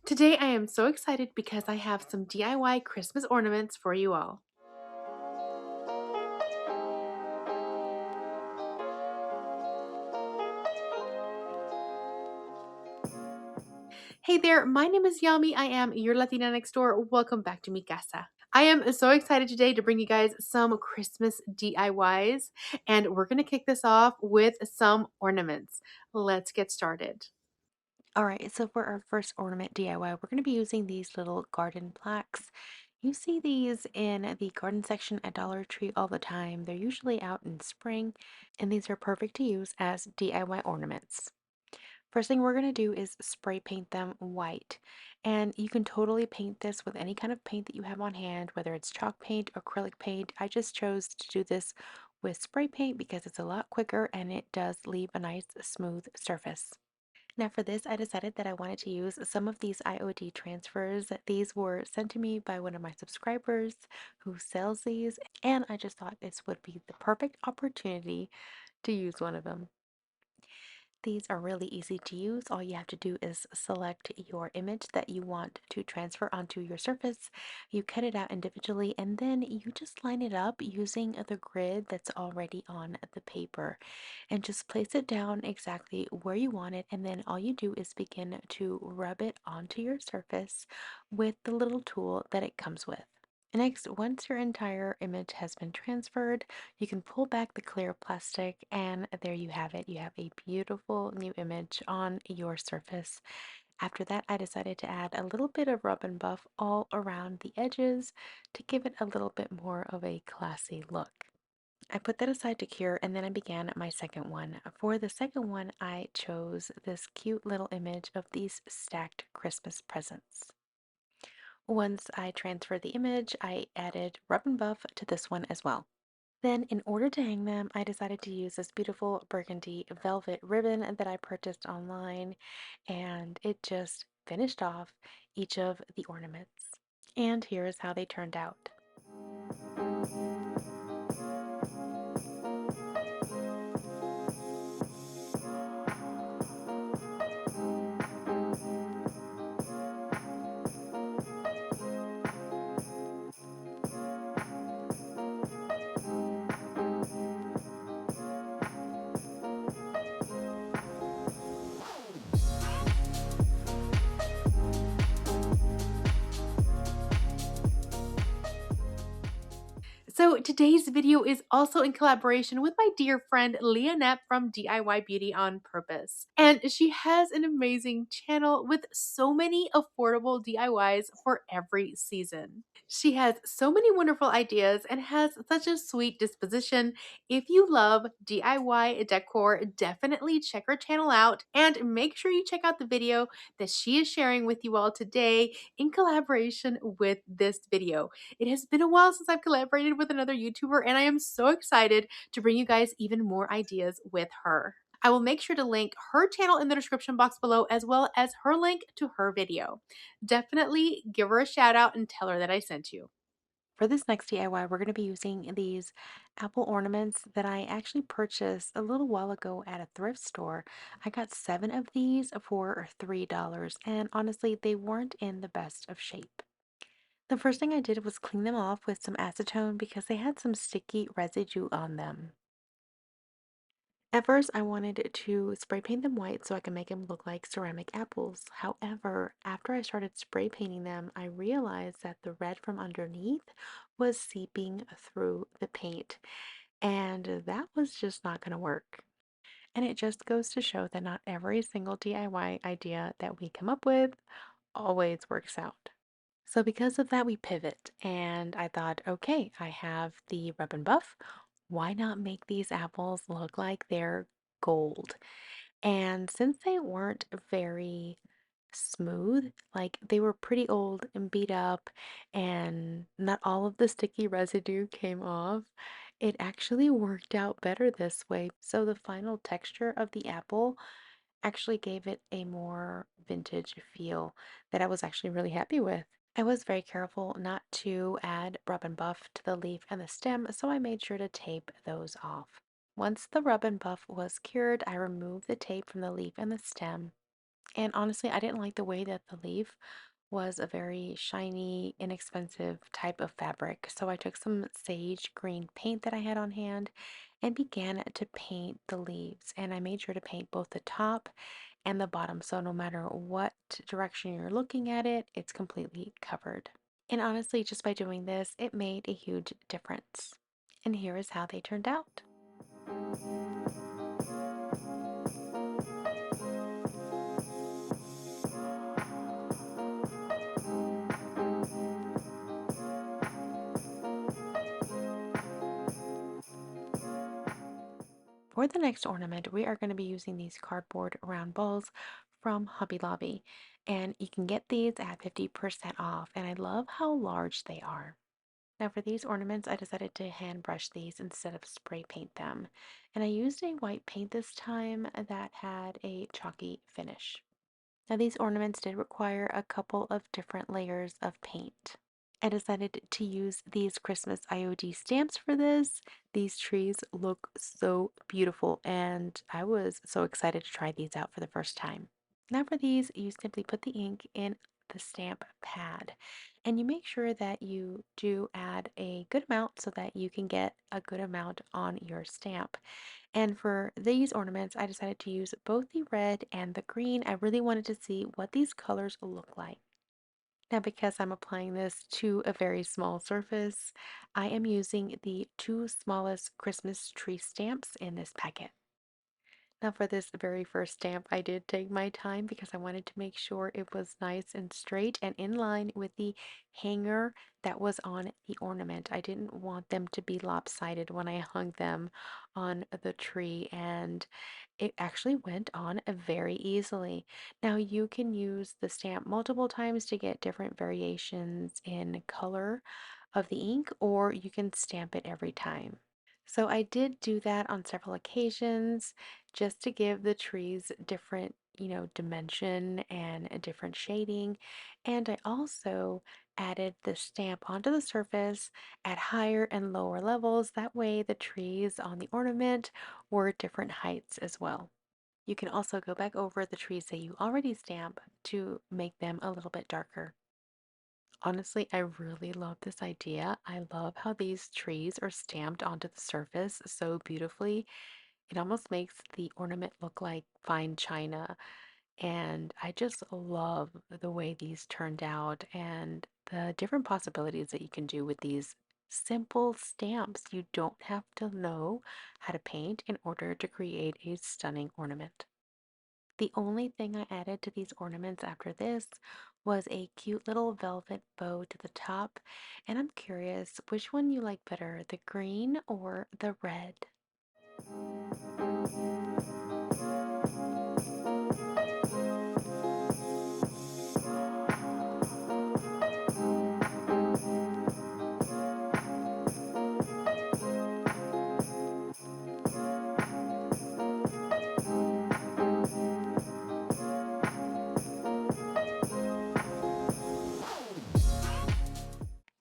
Today I am so excited because I have some DIY Christmas ornaments for you all. Hey there, my name is Yami. I am your Latina next door. Welcome back to Mi Casa. I am so excited today to bring you guys some Christmas DIYs, and we're going to kick this off with some ornaments. Let's get started. All right, so for our first ornament DIY, we're going to be using these little garden plaques. You see these in the garden section at Dollar Tree all the time. They're usually out in spring, and these are perfect to use as DIY ornaments. First thing we're going to do is spray paint them white. And you can totally paint this with any kind of paint that you have on hand, whether it's chalk paint, acrylic paint. I just chose to do this with spray paint because it's a lot quicker and it does leave a nice smooth surface. Now for this, I decided that I wanted to use some of these IOD transfers. These were sent to me by one of my subscribers who sells these, and I just thought this would be the perfect opportunity to use one of them. These are really easy to use. All you have to do is select your image that you want to transfer onto your surface. You cut it out individually and then you just line it up using the grid that's already on the paper and just place it down exactly where you want it. And then all you do is begin to rub it onto your surface with the little tool that it comes with. Next, once your entire image has been transferred, you can pull back the clear plastic and there you have it. You have a beautiful new image on your surface. After that, I decided to add a little bit of rub and buff all around the edges to give it a little bit more of a classy look. I put that aside to cure and then I began my second one. For the second one, I chose this cute little image of these stacked Christmas presents. Once I transferred the image, I added rub and buff to this one as well. Then, in order to hang them, I decided to use this beautiful burgundy velvet ribbon that I purchased online, and it just finished off each of the ornaments. And here is how they turned out. So today's video is also in collaboration with my dear friend Leonette from DIY Beauty on Purpose. And she has an amazing channel with so many affordable DIYs for every season. She has so many wonderful ideas and has such a sweet disposition. If you love DIY decor, definitely check her channel out and make sure you check out the video that she is sharing with you all today in collaboration with this video. It has been a while since I've collaborated with another YouTuber, and I am so excited to bring you guys even more ideas with her. I will make sure to link her channel in the description box below as well as her link to her video. Definitely give her a shout out and tell her that I sent you. For this next DIY, we're going to be using these apple ornaments that I actually purchased a little while ago at a thrift store. I got 7 of these for $3, and honestly, they weren't in the best of shape. The first thing I did was clean them off with some acetone because they had some sticky residue on them. At first, I wanted to spray paint them white so I could make them look like ceramic apples. However, after I started spray painting them, I realized that the red from underneath was seeping through the paint, and that was just not going to work. And it just goes to show that not every single DIY idea that we come up with always works out. So because of that, we pivot. And I thought, okay, I have the rub and buff. Why not make these apples look like they're gold? And since they weren't very smooth, like they were pretty old and beat up, and not all of the sticky residue came off, it actually worked out better this way. So the final texture of the apple actually gave it a more vintage feel that I was actually really happy with. I was very careful not to add rub and buff to the leaf and the stem, so I made sure to tape those off. Once the rub and buff was cured, I removed the tape from the leaf and the stem, And honestly, I didn't like the way that the leaf was a very shiny, inexpensive type of fabric. So I took some sage green paint that I had on hand and began to paint the leaves. And I made sure to paint both the top and the bottom. So no matter what direction you're looking at it, it's completely covered. And honestly, just by doing this, it made a huge difference. And here is how they turned out. For the next ornament, we are going to be using these cardboard round balls from Hobby Lobby. And you can get these at 50% off. And I love how large they are. Now for these ornaments, I decided to hand brush these instead of spray paint them. And I used a white paint this time that had a chalky finish. Now these ornaments did require a couple of different layers of paint. I decided to use these Christmas IOD stamps for this. These trees look so beautiful and I was so excited to try these out for the first time. Now for these, you simply put the ink in the stamp pad and you make sure that you do add a good amount so that you can get a good amount on your stamp. And for these ornaments, I decided to use both the red and the green. I really wanted to see what these colors look like. Now, because I'm applying this to a very small surface, I am using the two smallest Christmas tree stamps in this packet. Now for this very first stamp, I did take my time because I wanted to make sure it was nice and straight and in line with the hanger that was on the ornament. I didn't want them to be lopsided when I hung them on the tree, and it actually went on very easily. Now you can use the stamp multiple times to get different variations in color of the ink, or you can stamp it every time. So I did do that on several occasions just to give the trees different, dimension and a different shading. And I also added the stamp onto the surface at higher and lower levels. That way the trees on the ornament were different heights as well. You can also go back over the trees that you already stamp to make them a little bit darker. Honestly, I really love this idea. I love how these trees are stamped onto the surface so beautifully. It almost makes the ornament look like fine china. And I just love the way these turned out and the different possibilities that you can do with these simple stamps. You don't have to know how to paint in order to create a stunning ornament. The only thing I added to these ornaments after this was a cute little velvet bow to the top, and I'm curious which one you like better, the green or the red?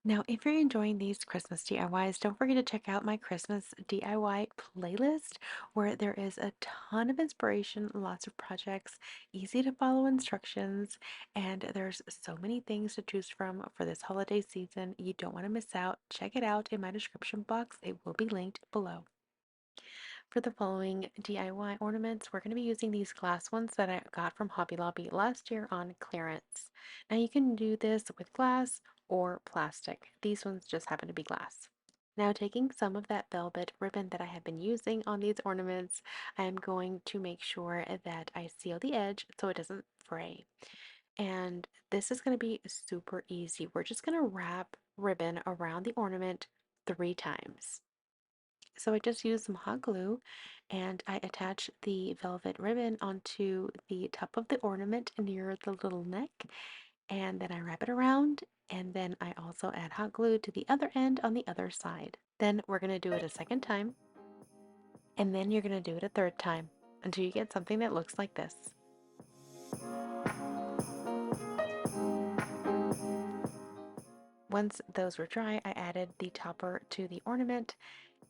Now, if you're enjoying these Christmas DIYs, don't forget to check out my Christmas DIY playlist where there is a ton of inspiration, lots of projects, easy to follow instructions, and there's so many things to choose from for this holiday season. You don't want to miss out. Check it out in my description box. It will be linked below. For the following DIY ornaments, we're going to be using these glass ones that I got from Hobby Lobby last year on clearance. Now you can do this with glass or plastic. These ones just happen to be glass. Now taking some of that velvet ribbon that I have been using on these ornaments, I am going to make sure that I seal the edge so it doesn't fray. And this is going to be super easy. We're just going to wrap ribbon around the ornament 3 times. So I just used some hot glue and I attach the velvet ribbon onto the top of the ornament near the little neck, and then I wrap it around, and then I also add hot glue to the other end on the other side. Then we're going to do it a second time, and then you're going to do it a third time until you get something that looks like this. Once those were dry, I added the topper to the ornament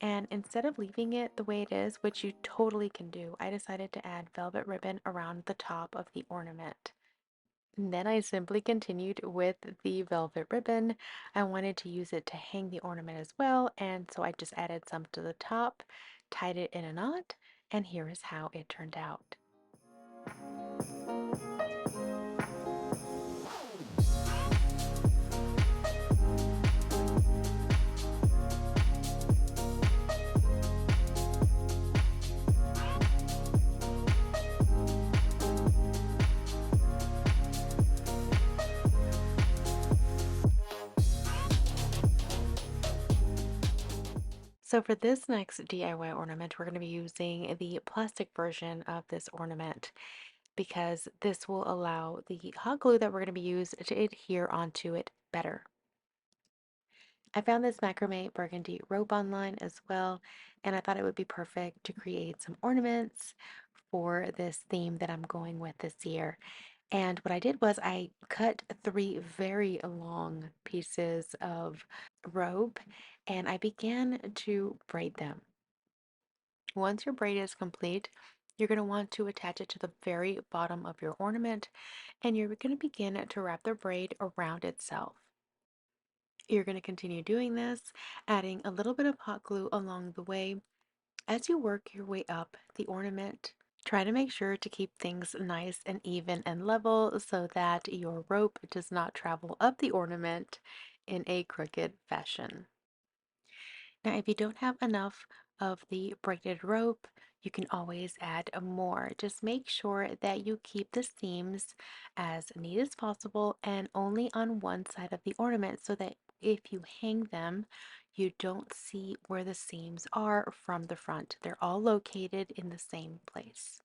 And instead of leaving it the way it is, which you totally can do, I decided to add velvet ribbon around the top of the ornament. And then I simply continued with the velvet ribbon. I wanted to use it to hang the ornament as well, and so I just added some to the top, tied it in a knot, and here is how it turned out. So for this next DIY ornament, we're going to be using the plastic version of this ornament because this will allow the hot glue that we're going to be used to adhere onto it better. I found this macrame burgundy rope online as well, and I thought it would be perfect to create some ornaments for this theme that I'm going with this year. And what I did was I cut three very long pieces of rope and I began to braid them. Once your braid is complete, you're going to want to attach it to the very bottom of your ornament and you're going to begin to wrap the braid around itself. You're going to continue doing this, adding a little bit of hot glue along the way. As you work your way up the ornament, try to make sure to keep things nice and even and level so that your rope does not travel up the ornament in a crooked fashion. Now, if you don't have enough of the braided rope, you can always add more. Just make sure that you keep the seams as neat as possible and only on one side of the ornament so that if you hang them, you don't see where the seams are from the front. They're all located in the same place.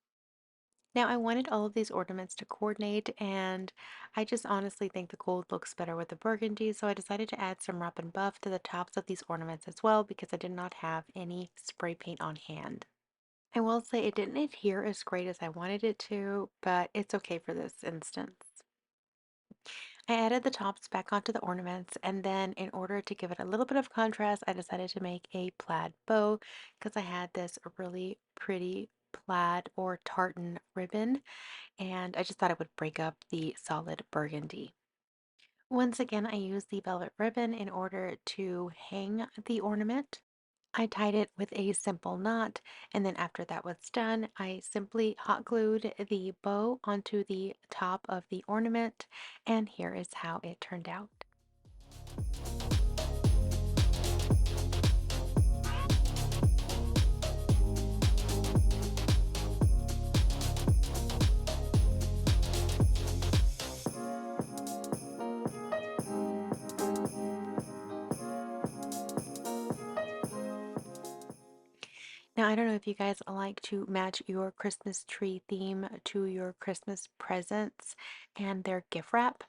Now, I wanted all of these ornaments to coordinate, and I just honestly think the gold looks better with the burgundy, so I decided to add some wrap and buff to the tops of these ornaments as well because I did not have any spray paint on hand. I will say it didn't adhere as great as I wanted it to, but it's okay for this instance. I added the tops back onto the ornaments, and then in order to give it a little bit of contrast, I decided to make a plaid bow because I had this really pretty plaid or tartan ribbon and I just thought it would break up the solid burgundy. Once again, I used the velvet ribbon in order to hang the ornament. I tied it with a simple knot, and then after that was done, I simply hot glued the bow onto the top of the ornament, and here is how it turned out. Now, I don't know if you guys like to match your Christmas tree theme to your Christmas presents and their gift wrap,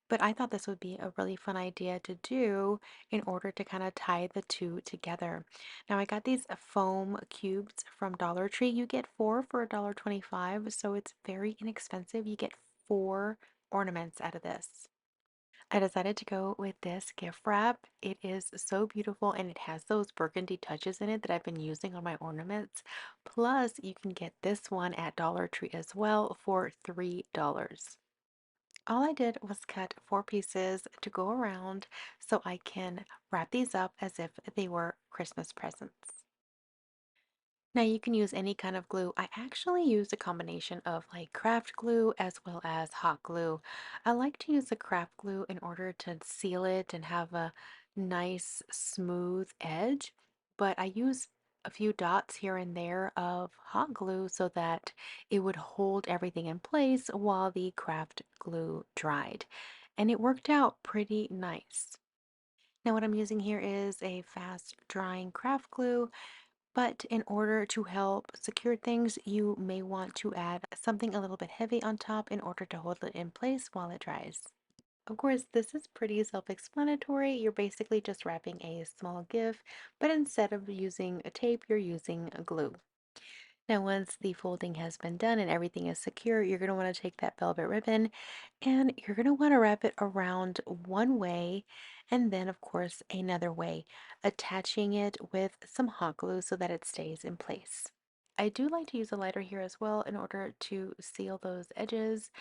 but I thought this would be a really fun idea to do in order to kind of tie the two together. Now, I got these foam cubes from Dollar Tree. You get four for $1.25, so it's very inexpensive. You get four ornaments out of this. I decided to go with this gift wrap. It is so beautiful and it has those burgundy touches in it that I've been using on my ornaments. Plus, you can get this one at Dollar Tree as well for $3. All I did was cut four pieces to go around so I can wrap these up as if they were Christmas presents. Now you can use any kind of glue. I actually use a combination of like craft glue as well as hot glue. I like to use the craft glue in order to seal it and have a nice smooth edge, but I use a few dots here and there of hot glue so that it would hold everything in place while the craft glue dried. And it worked out pretty nice. Now what I'm using here is a fast drying craft glue, but in order to help secure things, you may want to add something a little bit heavy on top in order to hold it in place while it dries. Of course, this is pretty self-explanatory. You're basically just wrapping a small gift, but instead of using a tape, you're using a glue. Now, once the folding has been done and everything is secure, you're going to want to take that velvet ribbon and you're going to want to wrap it around one way and then, of course, another way, attaching it with some hot glue so that it stays in place. I do like to use a lighter here as well in order to seal those edges.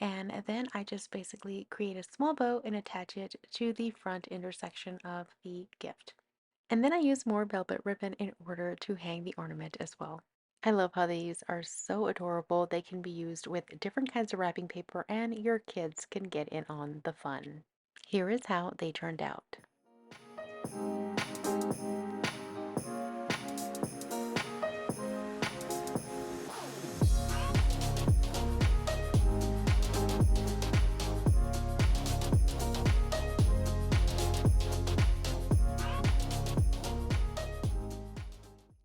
And then I just basically create a small bow and attach it to the front intersection of the gift. And then I use more velvet ribbon in order to hang the ornament as well. I love how these are so adorable. They can be used with different kinds of wrapping paper and your kids can get in on the fun. Here is how they turned out.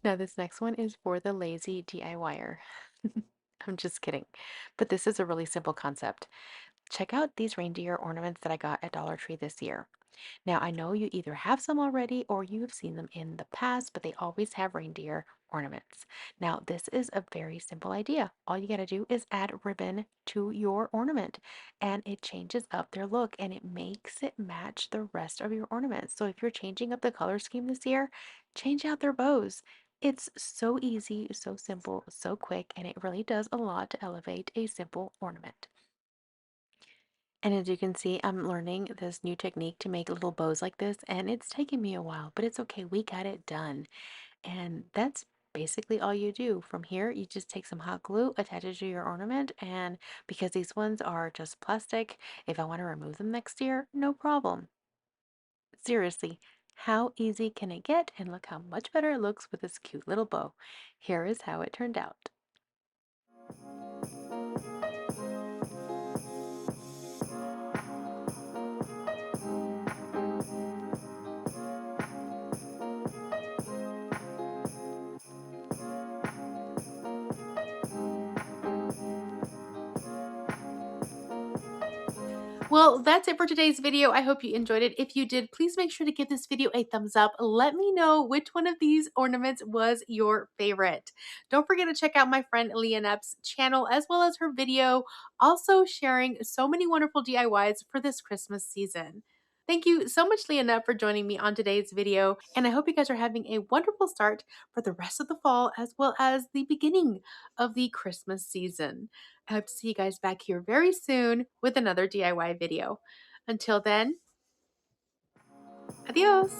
Now this next one is for the lazy DIYer. I'm just kidding. But this is a really simple concept. Check out these reindeer ornaments that I got at Dollar Tree this year. Now, I know you either have some already or you have seen them in the past, but they always have reindeer ornaments. Now, this is a very simple idea. All you got to do is add ribbon to your ornament and it changes up their look and it makes it match the rest of your ornaments. So, if you're changing up the color scheme this year, change out their bows. It's so easy, so simple, so quick, and it really does a lot to elevate a simple ornament. And as you can see, I'm learning this new technique to make little bows like this, and it's taken me a while, but it's okay. We got it done. And that's basically all you do. From here, you just take some hot glue, attach it to your ornament, and because these ones are just plastic, if I want to remove them next year, no problem. Seriously, how easy can it get? And look how much better it looks with this cute little bow. Here is how it turned out. Well, that's it for today's video. I hope you enjoyed it. If you did, please make sure to give this video a thumbs up. Let me know which one of these ornaments was your favorite. Don't forget to check out my friend Leonep's channel as well as her video, also sharing so many wonderful DIYs for this Christmas season. Thank you so much, Leonep, for joining me on today's video, and I hope you guys are having a wonderful start for the rest of the fall as well as the beginning of the Christmas season. I hope to see you guys back here very soon with another DIY video. Until then, adios!